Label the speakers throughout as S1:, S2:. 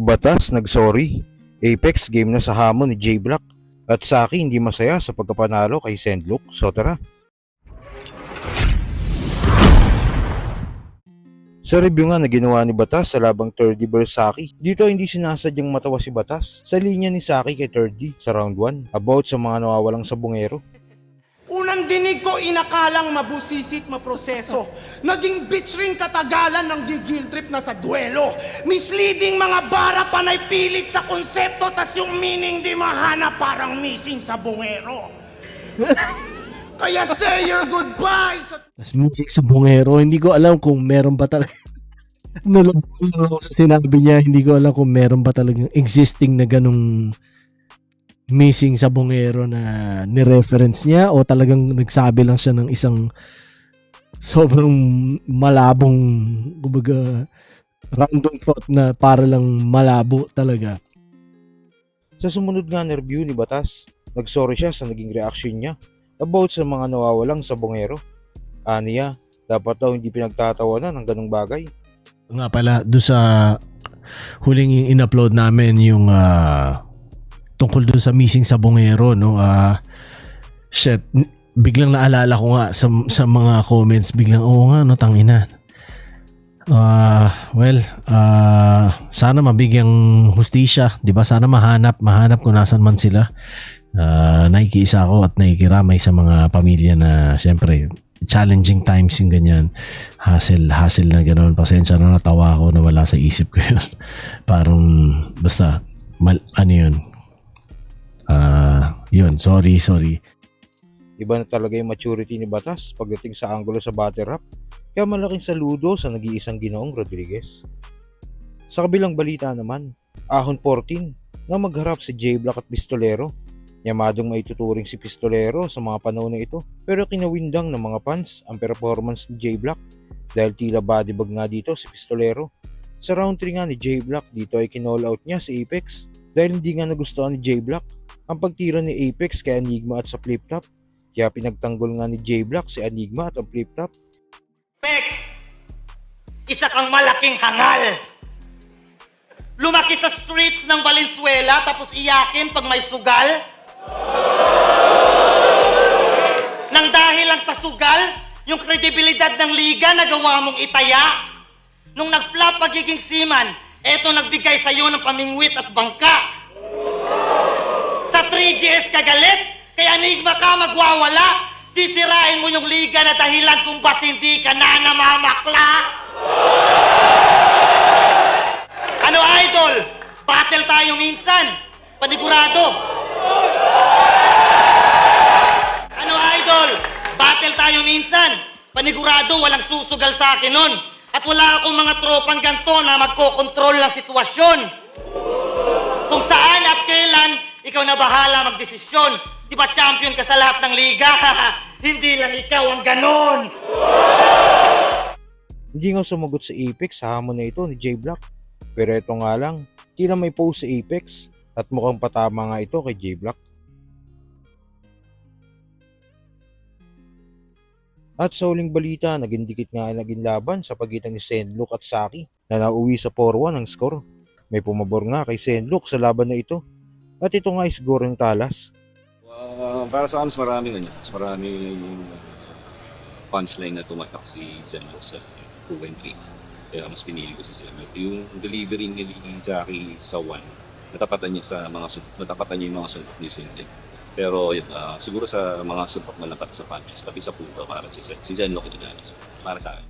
S1: Batas nagsorry. Apex game na sa hamon ni J-Block. At Saki hindi masaya sa pagkapanalo kay Sendlock. So tara. Sa review nga na ginawa ni Batas sa labang 3D vs Saki, dito hindi sinasadyang matawa si Batas sa linya ni Saki kay 3D sa round 1 about sa mga nawawalang sabungero.
S2: Unang dinig ko, inakalang mabusisit maproseso. Naging bitch rin katagalan ng gigil trip na sa duelo. Misleading mga bara panay pilit sa konsepto, tas yung meaning di mahanap parang missing sa bungero. Kaya say your goodbyes.
S3: Tas music sa bungero, hindi ko alam kung meron ba talaga. Nalabang ako sa sinabi niya, hindi ko alam kung meron ba talagang existing na ganung missing sa bungero na ni-reference niya o talagang nagsabi lang siya ng isang sobrang malabong kumbaga random thought na para lang malabo talaga.
S1: Sa sumunod nga na review ni Batas, nagsorry siya sa naging reaction niya about sa mga nawawalang sabungero. Aniya, dapat daw hindi pinagtatawanan ng ganung bagay.
S3: Nga pala, doon sa huling in-upload namin yung tungkol doon sa missing sa bungero, no? Shit, biglang naalala ko nga sa mga comments, biglang, oo nga, no, tangina. Sana mabigyang hustisya, di ba? Sana mahanap kung nasan man sila. Nakikiisa ako at nakikiramay sa mga pamilya na, syempre, challenging times yung ganyan. Hassle na gano'n. Pasensya na, natawa ako na wala sa isip ko yun. Parang, basta, ano yun? Yun, sorry.
S1: Iba na talaga yung maturity ni Batas pagdating sa anggulo sa battle rap, kaya malaking saludo sa nag-iisang Ginoong Rodriguez. Sa kabilang balita naman, Ahon 14 na magharap si J-Block at Pistolero. Yamadong maituturing si Pistolero sa mga panahon na ito, pero kinawindang ng mga fans ang performance ni J-Block dahil tila bodybag nga dito si Pistolero. Sa round 3 nga ni J-Block, dito ay kinall out niya si Apex dahil hindi nga nagustuhan ni J-Block ang pagtira ni Apex kay Enigma at sa flip top, kaya pinagtanggol nga ni J-Block si Enigma at ang flip top.
S2: Apex, isa kang malaking hangal. Lumaki sa streets ng Valenzuela tapos iyakin pag may sugal. Nang dahil lang sa sugal, yung kredibilidad ng liga nagawa mong itaya. Nung nag-flop pagiging seaman, eto nagbigay sa'yo ng pamingwit at bangka. Sa 3GS kagalit, kaya Enigma ka magwawala. Sisirain mo yung liga na dahilan kung ba't hindi ka na namamakla. Ano, idol? Battle tayo minsan. Panigurado. Ano, idol? Battle tayo minsan. Panigurado, walang susugal sa akin nun. At wala akong mga tropang ganto na magkokontrol ng sitwasyon. Kung saan at kailan, ikaw na bahala magdesisyon. Di ba champion ka sa lahat ng liga? Hindi lang ikaw ang ganon.
S1: Hindi nga sumagot sa Apex sa hamon na ito ni J-Block. Pero ito nga lang, tila may post sa Apex at mukhang patama nga ito kay J-Block. At sa huling balita, naging dikit nga naging laban sa pagitan ni Sendlock at Saki na nauwi sa 4-1 ang score. May pumabor nga kay Sendlock sa laban na ito. At ito nga is score ng talas.
S4: Para sa akin, maraming punchline na tumatak si Sendlock sa 2 and 3. Kaya mas pinili ko si Sendlock. Yung delivery ni Saki sa 1, natapatan niya yung mga suntok ni Sendlock. Pero siguro sa mga suntok malapat sa punches, pati sa puto para si Sendlock ito na. Para sa akin.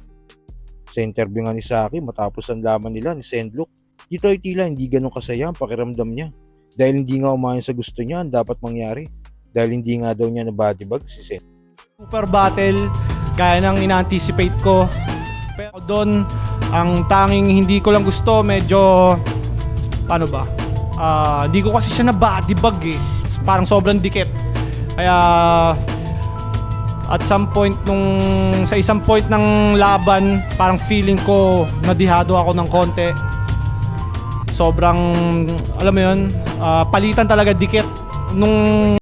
S1: Sa interview nga ni Saki matapos ang laban nila ni Sendlock, dito ay tila hindi ganun kasaya ang pakiramdam niya. Dahil hindi nga umayon sa gusto niya ang dapat mangyari. Dahil hindi nga daw niya na bodybag si Sendlock.
S5: Super battle, gaya ng ina-anticipate ko. Pero doon, ang tanging hindi ko lang gusto, medyo, paano ba? Hindi ko kasi siya na bodybag eh. Parang sobrang dikit. Kaya, at some point, sa isang point ng laban, parang feeling ko, nadihado ako ng konti. Sobrang, alam mo yun, palitan talaga dikit. Nung